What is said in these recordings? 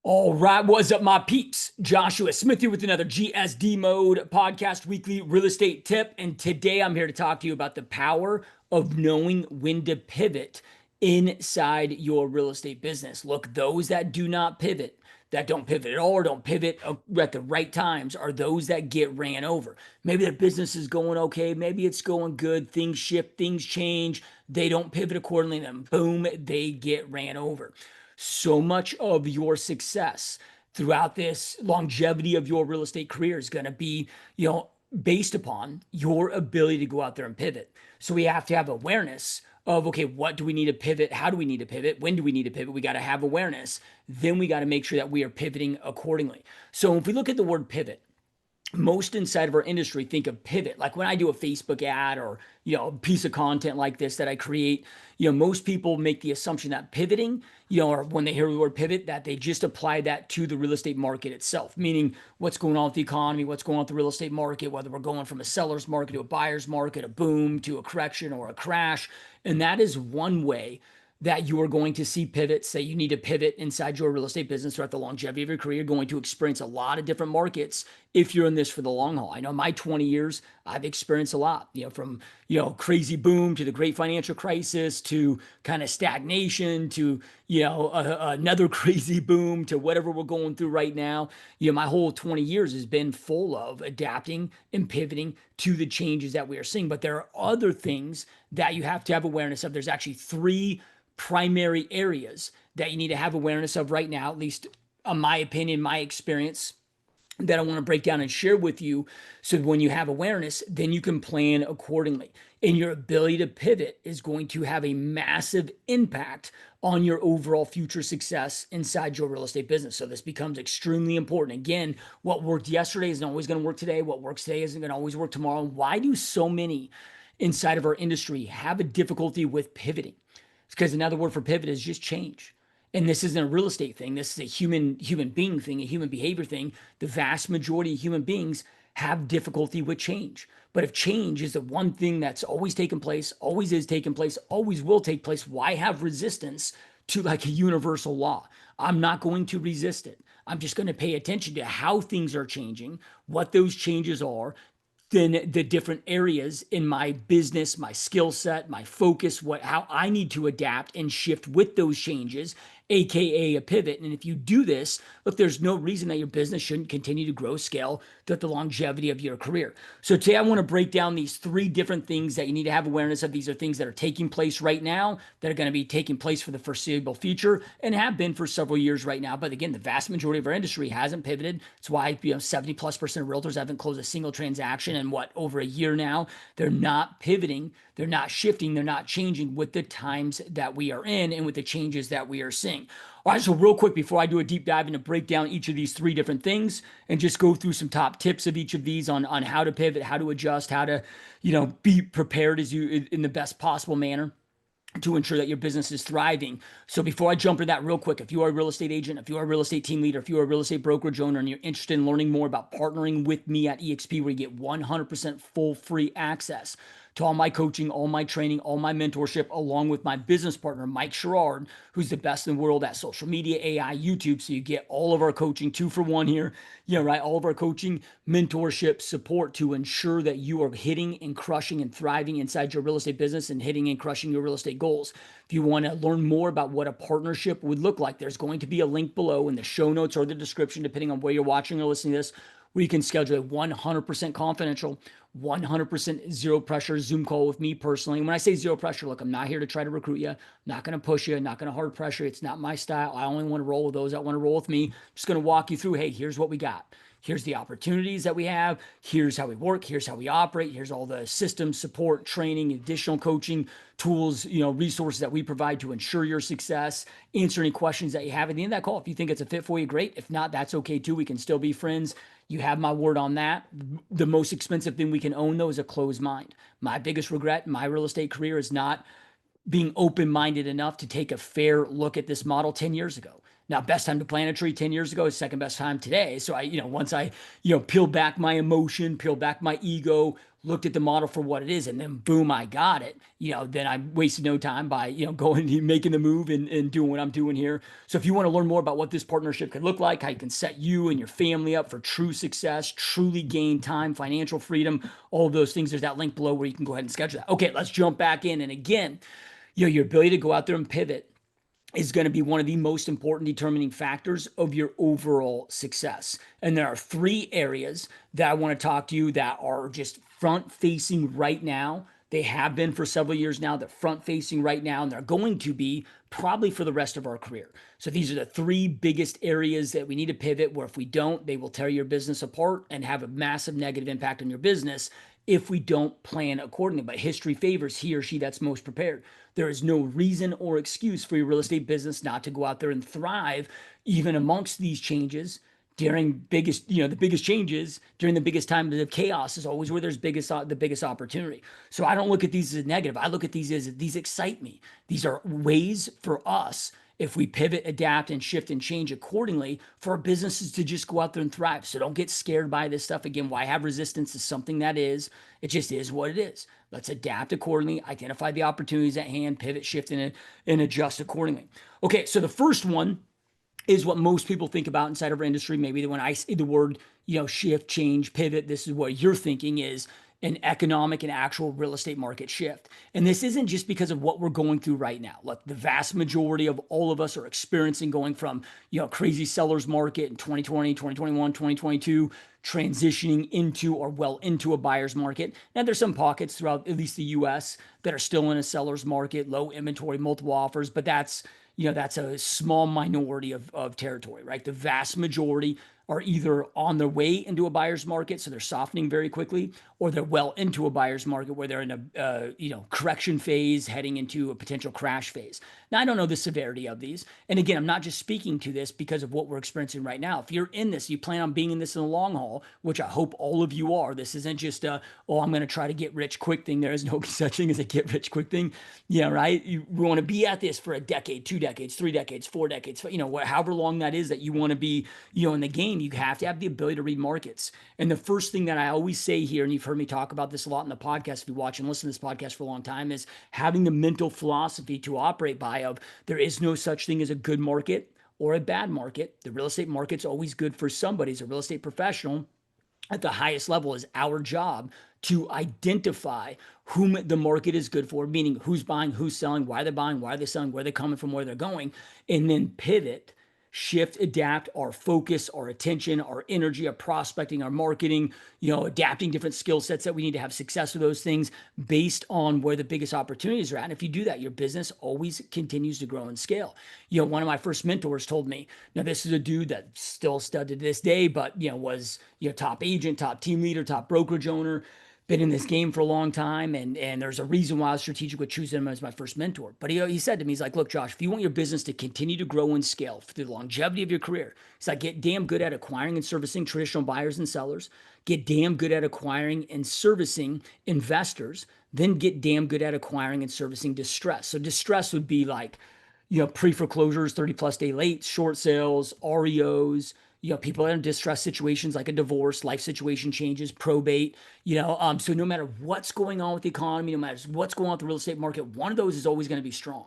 All right, what's up, my peeps? Joshua Smith here with another GSD Mode podcast weekly real estate tip. And today I'm here to talk to you about the power of knowing when to pivot inside your real estate business. Look, those that do not pivot, that don't pivot at all, or don't pivot at the right times, are those that get ran over. Maybe their business is going okay, maybe it's going good, things shift, things change, they don't pivot accordingly, and then boom, they get ran over. So much of your success throughout this longevity of your real estate career is going to be, based upon your ability to go out there and pivot. So we have to have awareness of, okay, what do we need to pivot? How do we need to pivot? When do we need to pivot? We got to have awareness. Then we got to make sure that we are pivoting accordingly. So if we look at the word pivot, most inside of our industry think of pivot. Like when I do a Facebook ad or, a piece of content like this that I create, most people make the assumption that pivoting, or when they hear the word pivot, that they just apply that to the real estate market itself, meaning what's going on with the economy, what's going on with the real estate market, whether we're going from a seller's market to a buyer's market, a boom to a correction or a crash. And that is one way that you are going to see pivots, that you need to pivot inside your real estate business throughout the longevity of your career. You're going to experience a lot of different markets if you're in this for the long haul. I know my 20 years, I've experienced a lot, from, crazy boom to the great financial crisis to kind of stagnation to, another crazy boom to whatever we're going through right now. My whole 20 years has been full of adapting and pivoting to the changes that we are seeing. But there are other things that you have to have awareness of. There's actually three primary areas that you need to have awareness of right now, at least in my opinion, my experience, that I want to break down and share with you. So when you have awareness, then you can plan accordingly. And your ability to pivot is going to have a massive impact on your overall future success inside your real estate business. So this becomes extremely important. Again, what worked yesterday isn't always going to work today. What works today isn't going to always work tomorrow. Why do so many inside of our industry have a difficulty with pivoting? It's because another word for pivot is just change. And this isn't a real estate thing. This is a human being thing, a human behavior thing. The vast majority of human beings have difficulty with change. But if change is the one thing that's always taken place, always is taking place, always will take place, why have resistance to like a universal law? I'm not going to resist it. I'm just going to pay attention to how things are changing, what those changes are, then the different areas in my business, my skill set, my focus, how I need to adapt and shift with those changes, aka a pivot. And if you do this, look, there's no reason that your business shouldn't continue to grow, scale throughout the longevity of your career. So today I want to break down these three different things that you need to have awareness of. These are things that are taking place right now, that are going to be taking place for the foreseeable future, and have been for several years right now. But again, the vast majority of our industry hasn't pivoted. That's why 70+% of realtors haven't closed a single transaction in over a year now. They're not pivoting, they're not shifting, they're not changing with the times that we are in and with the changes that we are seeing. All right, so real quick before I do a deep dive and to break down each of these three different things and just go through some top tips of each of these on how to pivot, how to adjust, how to, be prepared as you in the best possible manner to ensure that your business is thriving. So before I jump into that real quick, if you are a real estate agent, if you are a real estate team leader, if you are a real estate brokerage owner and you're interested in learning more about partnering with me at EXP, where you get 100% full free access to all my coaching, all my training, all my mentorship, along with my business partner, Mike Sherrard, who's the best in the world at social media, AI, YouTube. So you get all of our coaching, 2-for-1 here, right? All of our coaching, mentorship, support to ensure that you are hitting and crushing and thriving inside your real estate business and hitting and crushing your real estate goals. If you want to learn more about what a partnership would look like, there's going to be a link below in the show notes or the description, depending on where you're watching or listening to this, where you can schedule a 100% confidential, 100% zero pressure Zoom call with me personally. And when I say zero pressure, look, I'm not here to try to recruit you. I'm not going to push you. I'm not going to hard pressure. It's not my style. I only want to roll with those that want to roll with me. I'm just going to walk you through, hey, here's what we got. Here's the opportunities that we have. Here's how we work. Here's how we operate. Here's all the systems, support, training, additional coaching tools, resources that we provide to ensure your success. Answer any questions that you have at the end of that call. If you think it's a fit for you, great. If not, that's okay too. We can still be friends. You have my word on that. The most expensive thing we can own, though, is a closed mind. My biggest regret in my real estate career is not being open-minded enough to take a fair look at this model 10 years ago. Now, best time to plant a tree 10 years ago is second best time today. So once I, peeled back my emotion, peeled back my ego, looked at the model for what it is, and then boom, I got it. Then I wasted no time by, going and making the move and doing what I'm doing here. So if you want to learn more about what this partnership could look like, how you can set you and your family up for true success, truly gain time, financial freedom, all of those things, there's that link below where you can go ahead and schedule that. Okay, let's jump back in. And again, your ability to go out there and pivot is going to be one of the most important determining factors of your overall success. And there are three areas that I want to talk to you that are just front facing right now. They have been for several years now. They're front facing right now, and they're going to be probably for the rest of our career. So these are the three biggest areas that we need to pivot, where if we don't, they will tear your business apart and have a massive negative impact on your business if we don't plan accordingly. But history favors he or she that's most prepared. There is no reason or excuse for your real estate business not to go out there and thrive, even amongst these changes. During the biggest changes during the biggest time of chaos is always where there's the biggest opportunity. So I don't look at these as a negative. I look at these as, these excite me. These are ways for us, if we pivot, adapt, and shift and change accordingly, for our businesses to just go out there and thrive. So don't get scared by this stuff. Again, why have resistance is something that is, it just is what it is. Let's adapt accordingly, identify the opportunities at hand, pivot, shift, and adjust accordingly. Okay, so the first one is what most people think about inside of our industry. Maybe when I say the word, shift, change, pivot, this is what you're thinking is an economic and actual real estate market shift. And this isn't just because of what we're going through right now. Look, the vast majority of all of us are experiencing going from, crazy seller's market in 2020, 2021, 2022, transitioning into or well into a buyer's market. Now there's some pockets throughout at least the US that are still in a seller's market, low inventory, multiple offers, but that's a small minority of territory, right? The vast majority are either on their way into a buyer's market, so they're softening very quickly, or they're well into a buyer's market where they're in a correction phase, heading into a potential crash phase. Now, I don't know the severity of these, and again, I'm not just speaking to this because of what we're experiencing right now. If you're in this, you plan on being in this in the long haul, which I hope all of you are. This isn't just I'm going to try to get rich quick thing. There is no such thing as a get rich quick thing. Yeah, right. You want to be at this for a decade, 2 decades, 3 decades, 4 decades. However long that is that you want to be, in the game. You have to have the ability to read markets. And the first thing that I always say here, and you've heard me talk about this a lot in the podcast, if you watch and listen to this podcast for a long time, is having the mental philosophy to operate by of there is no such thing as a good market or a bad market. The real estate market's always good for somebody. As a real estate professional at the highest level, is our job to identify whom the market is good for, meaning who's buying, who's selling, why they're buying, why they're selling, where they're coming from, where they're going, and then pivot, shift, adapt our focus, our attention, our energy, our prospecting, our marketing, adapting different skill sets that we need to have success with those things based on where the biggest opportunities are at. And if you do that, your business always continues to grow and scale. One of my first mentors told me, now this is a dude that still studied to this day, but, was, top agent, top team leader, top brokerage owner, been in this game for a long time, and there's a reason why I was strategic with choosing him as my first mentor. But he said to me, he's like, look, Josh, if you want your business to continue to grow and scale through the longevity of your career, he's like, get damn good at acquiring and servicing traditional buyers and sellers, get damn good at acquiring and servicing investors, then get damn good at acquiring and servicing distress. So distress would be like, pre-foreclosures, 30 plus day late, short sales, REOs, people in distress situations like a divorce, life situation changes, probate, so no matter what's going on with the economy, no matter what's going on with the real estate market, one of those is always going to be strong.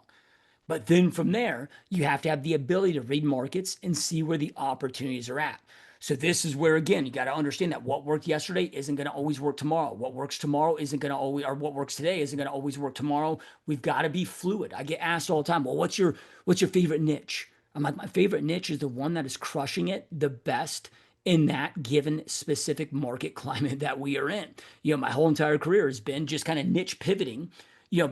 But then from there, you have to have the ability to read markets and see where the opportunities are at. So this is where, again, you got to understand that what worked yesterday isn't going to always work tomorrow. What works tomorrow isn't going to always, or what works today isn't going to always work tomorrow. We've got to be fluid. I get asked all the time, well, what's your favorite niche? I'm like, my favorite niche is the one that is crushing it the best in that given specific market climate that we are in. My whole entire career has been just kind of niche pivoting,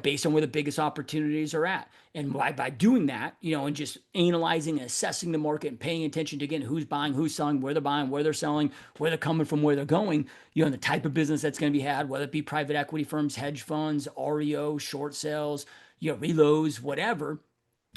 based on where the biggest opportunities are at. And by doing that, and just analyzing and assessing the market and paying attention to, again, who's buying, who's selling, where they're buying, where they're selling, where they're coming from, where they're going, and the type of business that's going to be had, whether it be private equity firms, hedge funds, REO, short sales, reloads, whatever.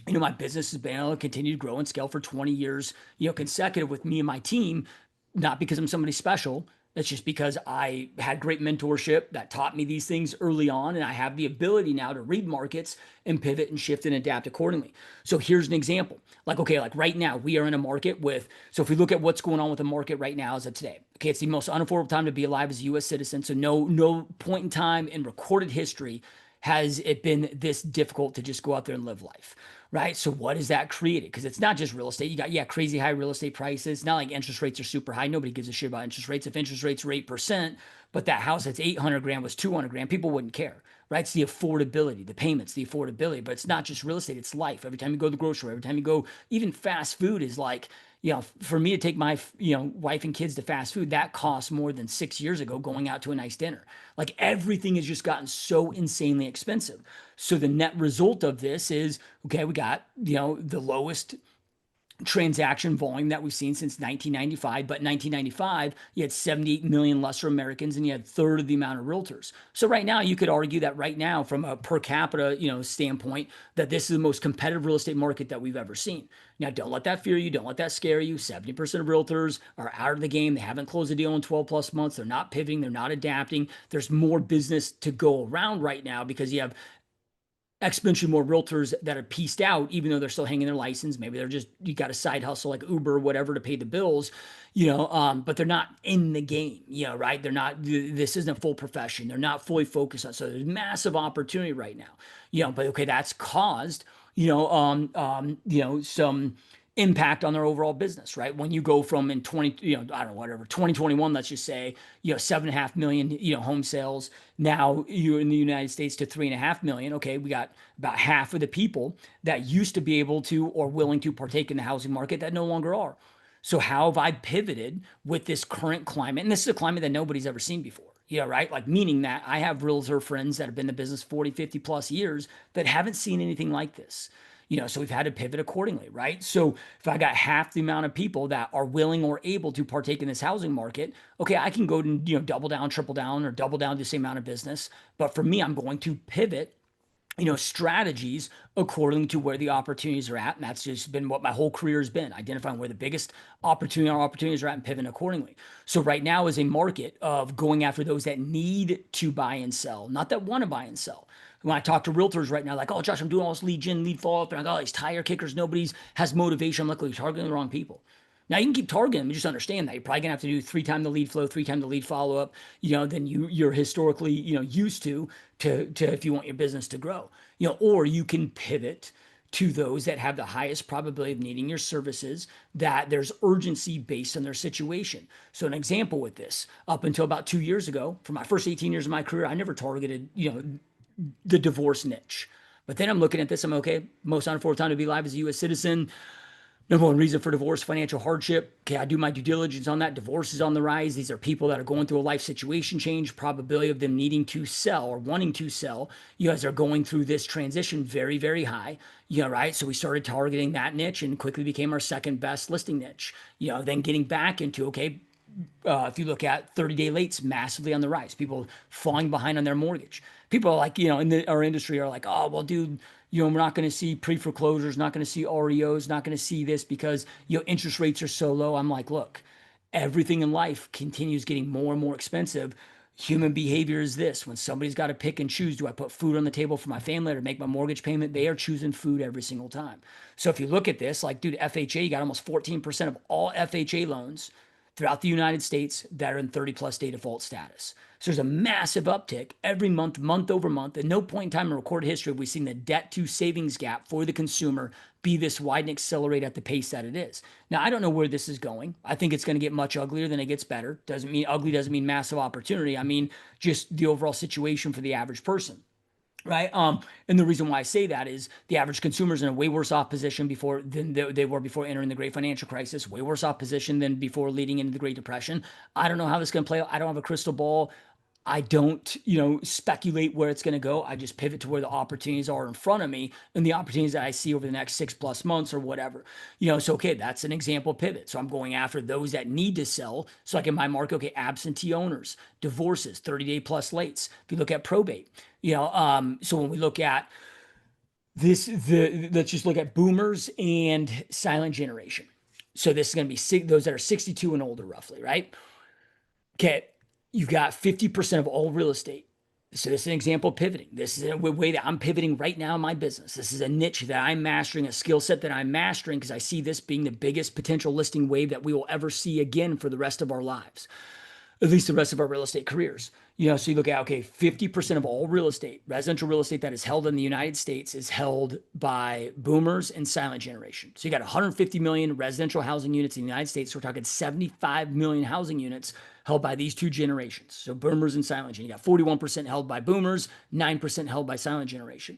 My business has been able to continue to grow and scale for 20 years, consecutive with me and my team, not because I'm somebody special, That's just because I had great mentorship that taught me these things early on, and I have the ability now to read markets and pivot and shift and adapt accordingly. So here's an example. Like, okay, like right now, we are in a market with, so if we look at what's going on with the market right now as of today, okay, it's the most unaffordable time to be alive as a US citizen. So no point in time in recorded history has it been this difficult to just go out there and live life, right? So what has that created? Because it's not just real estate. You got, yeah, crazy high real estate prices. Not like interest rates are super high. Nobody gives a shit about interest rates. If interest rates were 8%, but that house that's 800 grand was 200 grand, people wouldn't care, right? It's the affordability, the payments, the affordability, but it's not just real estate, it's life. Every time you go to the grocery store, every time you go, even fast food is like, for me to take my, wife and kids to fast food, that costs more than 6 years ago going out to a nice dinner. Like everything has just gotten so insanely expensive. So the net result of this is, okay, we got, the lowest transaction volume that we've seen since 1995. But in 1995, you had 78 million lesser Americans and you had a third of the amount of realtors. So right now, you could argue that right now, from a per capita, standpoint, that this is the most competitive real estate market that we've ever seen. Now, don't let that fear you. Don't let that scare you. 70% of realtors are out of the game. They haven't closed a deal in 12 plus months. They're not pivoting. They're not adapting. There's more business to go around right now because you have exponentially more realtors that are pieced out, even though they're still hanging their license. Maybe they're just, you got a side hustle like Uber or whatever to pay the bills, but they're not in the game, right? They're not, this isn't a full profession. They're not fully focused on, so there's massive opportunity right now, but okay, that's caused, some impact on their overall business, right? When you go from in 20, I don't know, whatever, 2021, let's just say, 7.5 million, home sales. Now you're in the United States to 3.5 million. Okay. We got about half of the people that used to be able to or willing to partake in the housing market that no longer are. So how have I pivoted with this current climate? And this is a climate that nobody's ever seen before. Yeah, right. Like, meaning that I have realtor friends that have been in the business 40, 50 plus years that haven't seen anything like this. So we've had to pivot accordingly, right? So if I got half the amount of people that are willing or able to partake in this housing market, okay, I can go to, double down, triple down, or double down the same amount of business. But for me, I'm going to pivot, strategies according to where the opportunities are at. And that's just been what my whole career has been, identifying where the biggest opportunities are at and pivoting accordingly. So right now is a market of going after those that need to buy and sell, not that want to buy and sell. When I talk to realtors right now, like, oh, Josh, I'm doing all this lead gen, lead follow up, and I got all these tire kickers. Nobody's has motivation. I'm luckily targeting the wrong people. Now you can keep targeting them, just understand that you're probably gonna have to do 3 times the lead flow, 3 times the lead follow up, than you're historically, used to if you want your business to grow. Or you can pivot to those that have the highest probability of needing your services, that there's urgency based on their situation. So an example with this, up until about 2 years ago, for my first 18 years of my career, I never targeted, the divorce niche. But then I'm looking at this, I'm okay, most unaffordable time to be alive as a US citizen. Number one reason for divorce, financial hardship. Okay, I do my due diligence on that. Divorce is on the rise. These are people that are going through a life situation change, probability of them needing to sell or wanting to sell, as they're going through this transition, very, very high. Right? So we started targeting that niche and quickly became our second best listing niche. Then getting back into, okay, if you look at 30-day lates, massively on the rise. People falling behind on their mortgage. People are like, in our industry are like, oh, well, dude, we're not going to see pre-foreclosures, not going to see REOs, not going to see this because, interest rates are so low. I'm like, look, everything in life continues getting more and more expensive. Human behavior is this: when somebody's got to pick and choose, do I put food on the table for my family or make my mortgage payment? They are choosing food every single time. So if you look at this, like, dude, FHA, you got almost 14% of all FHA loans throughout the United States that are in 30 plus day default status. So there's a massive uptick every month, month over month. At no point in time in recorded history have we seen the debt to savings gap for the consumer be this wide and accelerate at the pace that it is. Now, I don't know where this is going. I think it's going to get much uglier than it gets better. Doesn't mean ugly, doesn't mean massive opportunity. I mean, just the overall situation for the average person. Right. And the reason why I say that is the average consumer's in a way worse off position before than they were before entering the great financial crisis, way worse off position than before leading into the Great Depression. I don't know how this is going to play out. I don't have a crystal ball. I don't, speculate where it's going to go. I just pivot to where the opportunities are in front of me and the opportunities that I see over the next 6+ months or whatever. So, okay, that's an example pivot. So I'm going after those that need to sell. So like in my market, okay, absentee owners, divorces, 30-day plus lates. If you look at probate, so when we look at this, let's just look at boomers and silent generation. So this is going to be those that are 62 and older, roughly, right? Okay, you got 50% of all real estate. So this is an example of pivoting. This is a way that I'm pivoting right now in my business. This is a niche that I'm mastering, a skill set that I'm mastering because I see this being the biggest potential listing wave that we will ever see again for the rest of our lives, at least the rest of our real estate careers. So you look at, okay, 50% of all real estate, residential real estate that is held in the United States is held by boomers and silent generation. So you got 150 million residential housing units in the United States. So we're talking 75 million housing units held by these two generations. So boomers and silent generation. You got 41% held by boomers, 9% held by silent generation.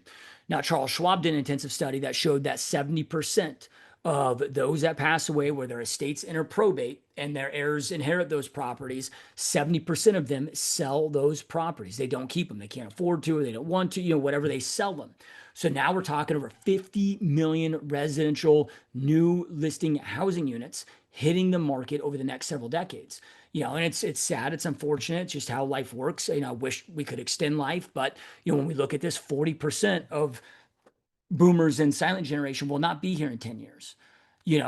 Now, Charles Schwab did an intensive study that showed that 70% of those that pass away where their estates enter probate and their heirs inherit those properties, 70% of them sell those properties. They don't keep them. They can't afford to, or they don't want to, whatever, they sell them. So now we're talking over 50 million residential new listing housing units hitting the market over the next several decades. And it's sad, it's unfortunate, it's just how life works. I wish we could extend life, but when we look at this, 40% of boomers and silent generation will not be here in 10 years.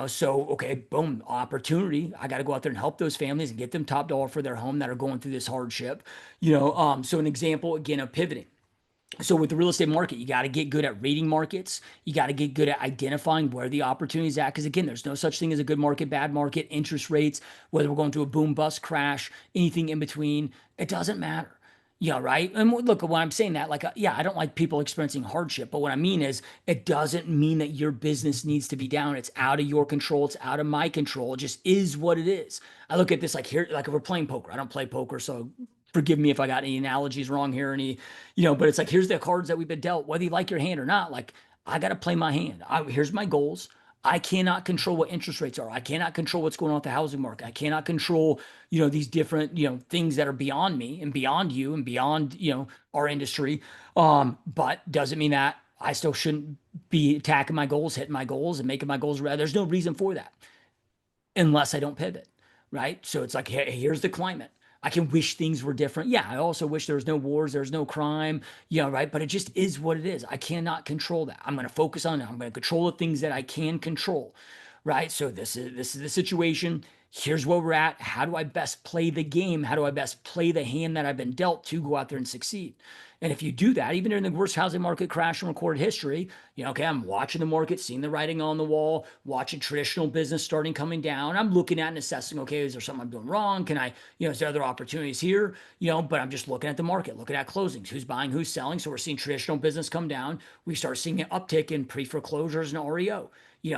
So okay, boom, opportunity. I got to go out there and help those families and get them top dollar for their home that are going through this hardship. So an example again of pivoting. So with the real estate market, you got to get good at reading markets. You got to get good at identifying where the opportunity is at. Because again, there's no such thing as a good market, bad market, interest rates, whether we're going through a boom bust crash, anything in between, it doesn't matter. Yeah, right. And look, when I'm saying that, like, yeah, I don't like people experiencing hardship, but what I mean is, it doesn't mean that your business needs to be down. It's out of your control. It's out of my control. It just is what it is. I look at this like here, like if we're playing poker. I don't play poker, so forgive me if I got any analogies wrong here, but it's like, here's the cards that we've been dealt, whether you like your hand or not. Like, I got to play my hand. Here's my goals. I cannot control what interest rates are. I cannot control what's going on with the housing market. I cannot control, these different, things that are beyond me and beyond you and beyond, our industry. But doesn't mean that I still shouldn't be attacking my goals, hitting my goals and making my goals. There's no reason for that unless I don't pivot, right? So it's like, hey, here's the climate. I can wish things were different. Yeah, I also wish there was no wars, there's no crime, right? But it just is what it is. I cannot control that. I'm going to focus on it. I'm going to control the things that I can control, right? So this is the situation. Here's where we're at. How do I best play the game? How do I best play the hand that I've been dealt to go out there and succeed? And if you do that, even during the worst housing market crash in recorded history, okay, I'm watching the market, seeing the writing on the wall, watching traditional business starting coming down. I'm looking at and assessing, okay, is there something I'm doing wrong? Can I, is there other opportunities here? But I'm just looking at the market, looking at closings, who's buying, who's selling. So we're seeing traditional business come down. We start seeing an uptick in pre-foreclosures and REO.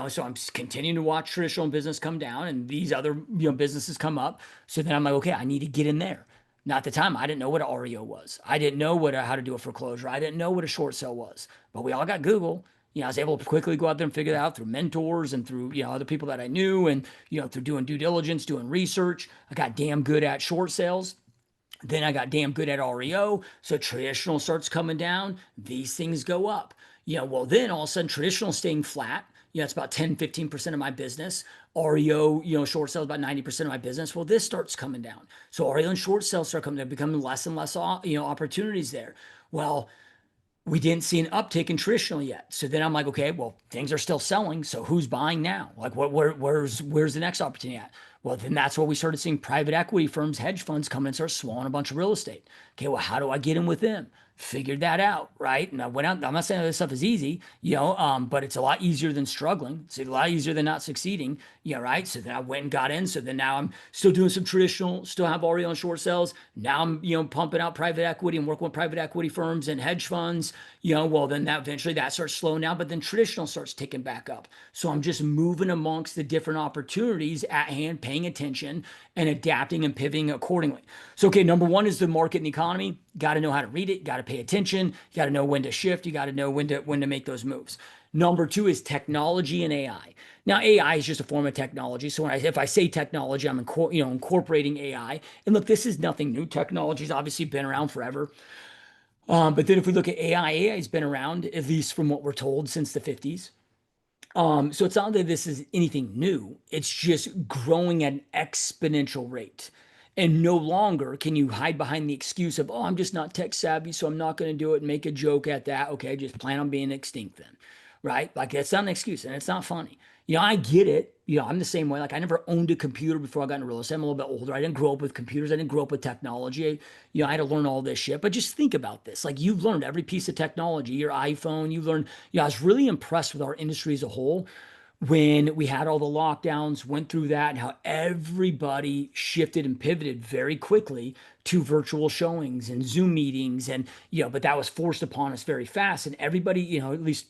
So I'm continuing to watch traditional business come down and these other, businesses come up. So then I'm like, okay, I need to get in there. Not at the time, I didn't know what an REO was. I didn't know how to do a foreclosure. I didn't know what a short sale was. But we all got Google. I was able to quickly go out there and figure that out through mentors and through, other people that I knew and, through doing due diligence, doing research. I got damn good at short sales. Then I got damn good at REO. So traditional starts coming down. These things go up. Well, then all of a sudden traditional staying flat. It's about 10, 15% of my business. REO, short sales about 90% of my business. Well, this starts coming down. So REO and short sales start coming down, becoming less and less, opportunities there. Well, we didn't see an uptick in traditional yet. So then I'm like, okay, well, things are still selling. So who's buying now? Like, where's the next opportunity at? Well, then that's where we started seeing private equity firms, hedge funds come in and start swallowing a bunch of real estate. Okay, well, how do I get in with them? Figured that out, right? And I went out. I'm not saying this stuff is easy, but it's a lot easier than struggling. It's a lot easier than not succeeding, right? So then I went and got in. So then now I'm still doing some traditional, still have REO and short sales. Now I'm, pumping out private equity and working with private equity firms and hedge funds, well, then that eventually that starts slowing down, but then traditional starts ticking back up. So I'm just moving amongst the different opportunities at hand, paying attention and adapting and pivoting accordingly. So, okay, number one is the market and the economy. Got to know how to read it. Got to pay attention. You got to know when to shift. You got to know when to make those moves. Number two is technology and AI. Now, AI is just a form of technology. So if I say technology, I'm incorporating AI. And look, this is nothing new. Technology's obviously been around forever. But then if we look at AI has been around, at least from what we're told, since the 50s. So it's not that this is anything new. It's just growing at an exponential rate. And no longer can you hide behind the excuse of, oh, I'm just not tech savvy, so I'm not going to do it and make a joke at that. Okay, just plan on being extinct then. right? Like it's not an excuse and it's not funny. I get it. I'm the same way. Like I never owned a computer before I got into real estate. I'm a little bit older. I didn't grow up with computers. I didn't grow up with technology. I had to learn all this shit. But just think about this. Like you've learned every piece of technology, your iPhone, you learned, I was really impressed with our industry as a whole when we had all the lockdowns, went through that, and how everybody shifted and pivoted very quickly to virtual showings and Zoom meetings. And, but that was forced upon us very fast. And everybody, at least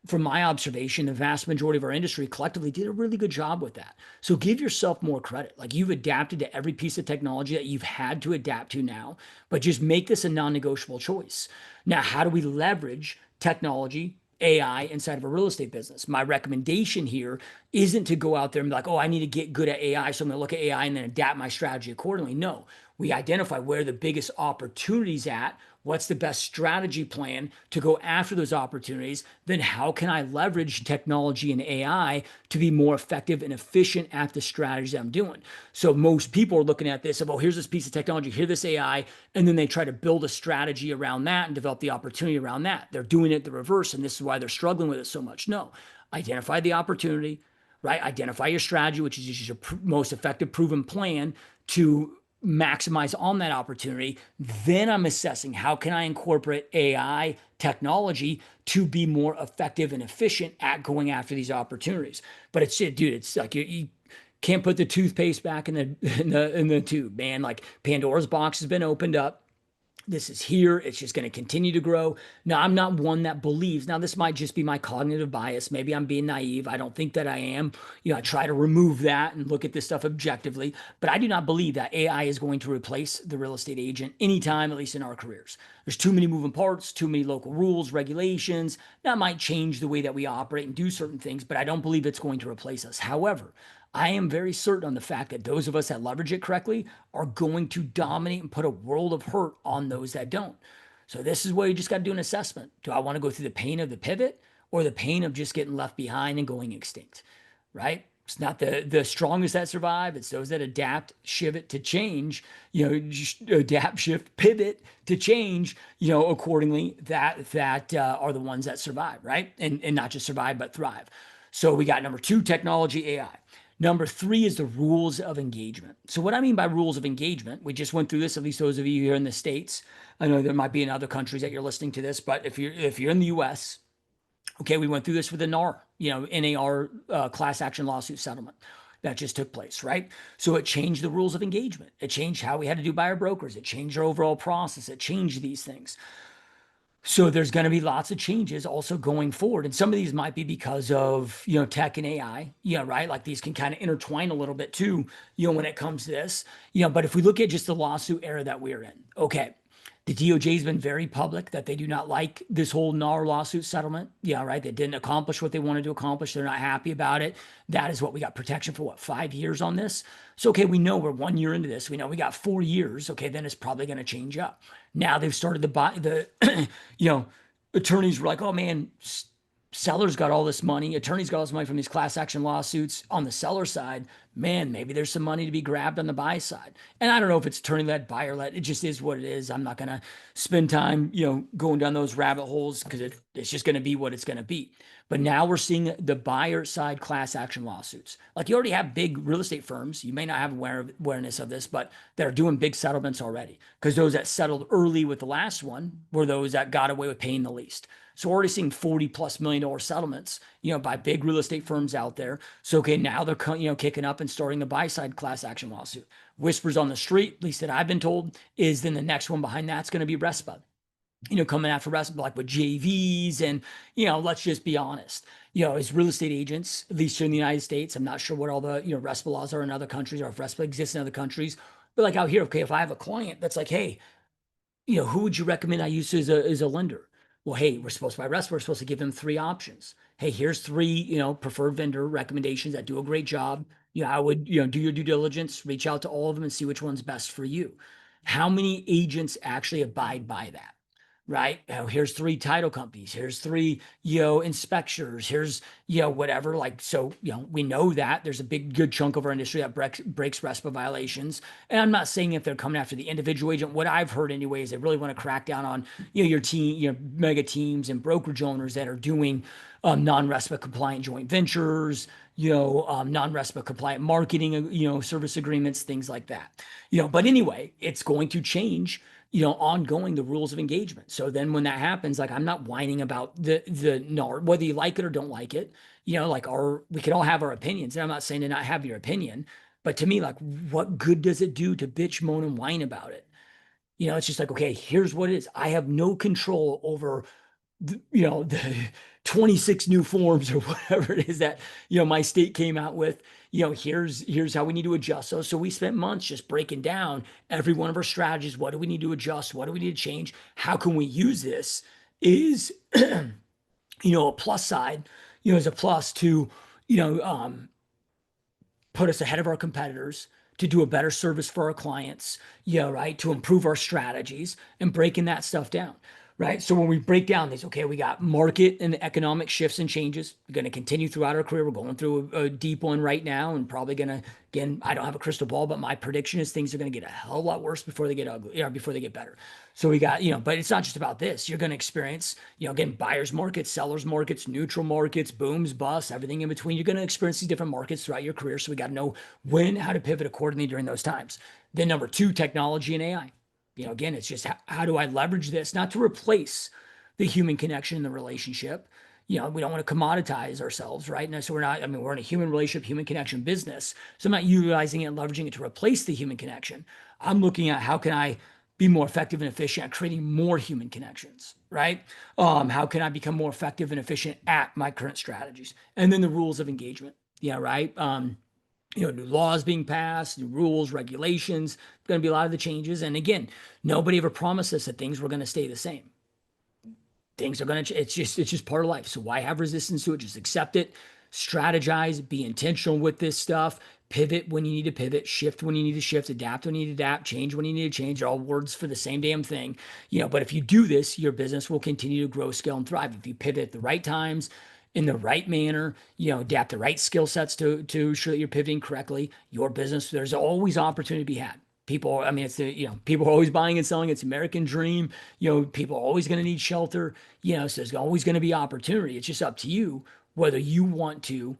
from my observation, the vast majority of our industry collectively did a really good job with that. So give yourself more credit. Like you've adapted to every piece of technology that you've had to adapt to now, but just make this a non-negotiable choice. Now, how do we leverage technology, AI inside of a real estate business? My recommendation here isn't to go out there and be like, oh, I need to get good at AI, so I'm going to look at AI and then adapt my strategy accordingly. No, we identify where the biggest opportunities at. What's the best strategy plan to go after those opportunities? Then how can I leverage technology and AI to be more effective and efficient at the strategies I'm doing? So most people are looking at this of, oh, here's this piece of technology, here's this AI, and then they try to build a strategy around that and develop the opportunity around that. They're doing it the reverse, and this is why they're struggling with it so much. No, identify the opportunity, right? Identify your strategy, which is your most effective proven plan to maximize on that opportunity. Then I'm assessing how can I incorporate AI technology to be more effective and efficient at going after these opportunities. But it's, dude, it's like you can't put the toothpaste back in the tube, man. Like Pandora's box has been opened up. This is here. It's just going to continue to grow. Now, I'm not one that believes. Now, this might just be my cognitive bias. Maybe I'm being naive. I don't think that I am. I try to remove that and look at this stuff objectively. But I do not believe that AI is going to replace the real estate agent anytime, at least in our careers. There's too many moving parts, too many local rules, regulations. That might change the way that we operate and do certain things, but I don't believe it's going to replace us. However, I am very certain on the fact that those of us that leverage it correctly are going to dominate and put a world of hurt on those that don't. So this is where you just got to do an assessment. Do I want to go through the pain of the pivot or the pain of just getting left behind and going extinct? Right? It's not the strongest that survive. It's those that adapt, shift to change, just adapt, shift, pivot to change, accordingly, that are the ones that survive, right? And not just survive, but thrive. So we got number 2, technology, AI. Number 3 is the rules of engagement. So what I mean by rules of engagement, we just went through this, at least those of you here in the States. I know there might be in other countries that you're listening to this, but if you're in the US, okay, we went through this with the NAR, NAR class action lawsuit settlement that just took place, right? So it changed the rules of engagement. It changed how we had to do buyer brokers. It changed our overall process. It changed these things. So there's going to be lots of changes also going forward. And some of these might be because of, tech and AI, right? Like these can kind of intertwine a little bit too, when it comes to this, but if we look at just the lawsuit era that we're in, okay, the DOJ has been very public that they do not like this whole NAR lawsuit settlement. Yeah, right. They didn't accomplish what they wanted to accomplish. They're not happy about it. That is what we got protection for, 5 years on this. So, okay, we know we're 1 year into this. We know we got 4 years. Okay, then it's probably going to change up. Now they've started to buy the, attorneys were like, oh man, sellers got all this money. Attorneys got all this money from these class action lawsuits on the seller side. Man, maybe there's some money to be grabbed on the buy side. And I don't know if it's attorney led, buyer led. It just is what it is. I'm not going to spend time, going down those rabbit holes because it's just going to be what it's going to be. But now we're seeing the buyer side class action lawsuits. Like you already have big real estate firms. You may not have awareness of this, but that are doing big settlements already because those that settled early with the last one were those that got away with paying the least. So we're already seeing $40+ million settlements, by big real estate firms out there. So, okay, now they're, kicking up and starting the buy side class action lawsuit. Whispers on the street, at least that I've been told, is then the next one behind that's going to be RESPA, coming after RESPA, like with JVs. And, let's just be honest, as real estate agents, at least here in the United States, I'm not sure what all the, RESPA laws are in other countries or if RESPA exists in other countries. But like out here, okay, if I have a client that's like, hey, who would you recommend I use as a lender? Well, hey, we're supposed to buy RESPA. We're supposed to give them 3 options. Hey, here's 3, preferred vendor recommendations that do a great job. I would, do your due diligence, reach out to all of them and see which one's best for you. How many agents actually abide by that? right? Here's 3 title companies. Here's 3, inspectors. Here's, whatever. Like, so, we know that there's a good chunk of our industry that breaks RESPA violations. And I'm not saying if they're coming after the individual agent. What I've heard anyway is they really want to crack down on, your team, mega teams and brokerage owners that are doing non-RESPA compliant joint ventures, non-RESPA compliant marketing, service agreements, things like that. But anyway, it's going to change, ongoing the rules of engagement. So then when that happens, like, I'm not whining about the NAR, whether you like it or don't like it, like, we could all have our opinions. And I'm not saying to not have your opinion, but to me, like, what good does it do to bitch, moan, and whine about it? It's just like, okay, here's what it is. I have no control over the 26 new forms or whatever it is that, my state came out with. Here's how we need to adjust those. So we spent months just breaking down every one of our strategies. What do we need to adjust? What do we need to change? How can we use this is, a plus side, as a plus to, you know, um, put us ahead of our competitors, to do a better service for our clients, right? To improve our strategies and breaking that stuff down, right? So when we break down these, okay, we got market and economic shifts and changes. We're going to continue throughout our career. We're going through a deep one right now, and probably going to, again, I don't have a crystal ball, but my prediction is things are going to get a hell of a lot worse before they get ugly, or before they get better. So we got, but it's not just about this. You're going to experience, again, buyers markets, sellers markets, neutral markets, booms, busts, everything in between. You're going to experience these different markets throughout your career. So we got to know when, how to pivot accordingly during those times. Then number 2, technology and AI. Again, it's just how do I leverage this, not to replace the human connection in the relationship. We don't want to commoditize ourselves, right? And so we're in a human relationship, human connection business. So I'm not utilizing it and leveraging it to replace the human connection. I'm looking at how can I be more effective and efficient at creating more human connections, right? How can I become more effective and efficient at my current strategies? And then the rules of engagement, right? New laws being passed, new rules, regulations, going to be a lot of the changes. And again, nobody ever promised us that things were going to stay the same. Things are going to, it's just part of life. So why have resistance to it? Just accept it, strategize, be intentional with this stuff, pivot when you need to pivot, shift when you need to shift, adapt when you need to adapt, change when you need to change. They're all words for the same damn thing. But if you do this, your business will continue to grow, scale, and thrive. If you pivot at the right times, in the right manner, adapt the right skill sets to ensure that you're pivoting correctly, your business, there's always opportunity to be had. People, I mean, people are always buying and selling. It's American dream. People are always going to need shelter. So there's always going to be opportunity. It's just up to you whether you want to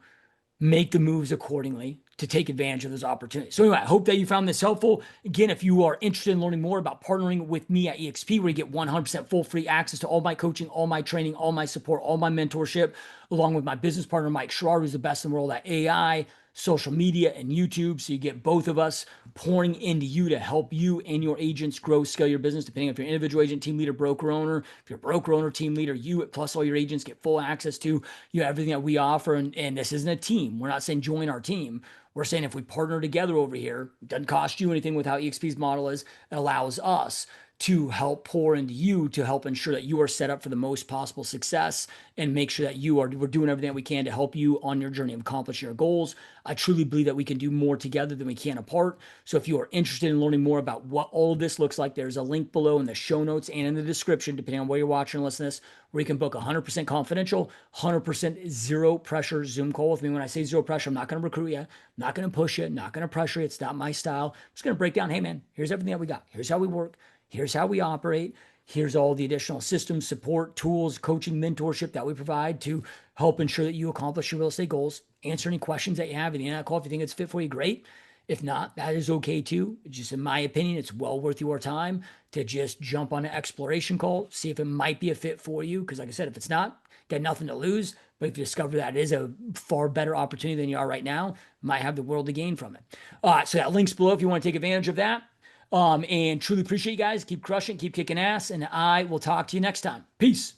make the moves accordingly to take advantage of those opportunities. So anyway, I hope that you found this helpful. Again, if you are interested in learning more about partnering with me at EXP, where you get 100% full free access to all my coaching, all my training, all my support, all my mentorship, along with my business partner, Mike Schrar, who's the best in the world at AI, social media, and YouTube. So you get both of us pouring into you to help you and your agents grow, scale your business, depending if you're an individual agent, team leader, broker owner. If you're a broker owner, team leader, you plus all your agents get full access to everything that we offer. And this isn't a team. We're not saying join our team. We're saying if we partner together over here, it doesn't cost you anything with how EXP's model is. It allows us to help pour into you to help ensure that you are set up for the most possible success and make sure that we're doing everything that we can to help you on your journey of accomplishing your goals. I truly believe that we can do more together than we can apart. So if you are interested in learning more about what all of this looks like, there's a link below in the show notes and in the description, depending on where you're watching and listening to this, where you can book a 100% confidential, 100% zero pressure Zoom call with me. When I say zero pressure, I'm not going to recruit you, I'm not going to push you, not going to pressure you. It's not my style. I'm just going to break down, hey man, here's everything that we got. Here's how we work. Here's how we operate. Here's all the additional systems, support, tools, coaching, mentorship that we provide to help ensure that you accomplish your real estate goals. Answer any questions that you have at the end of that call. If you think it's fit for you, great. If not, that is okay too. Just in my opinion, it's well worth your time to just jump on an exploration call, see if it might be a fit for you. Because like I said, if it's not, got nothing to lose. But if you discover that it is a far better opportunity than you are right now, might have the world to gain from it. So that link's below if you want to take advantage of that. And truly appreciate you guys. Keep crushing, keep kicking ass, and I will talk to you next time. Peace.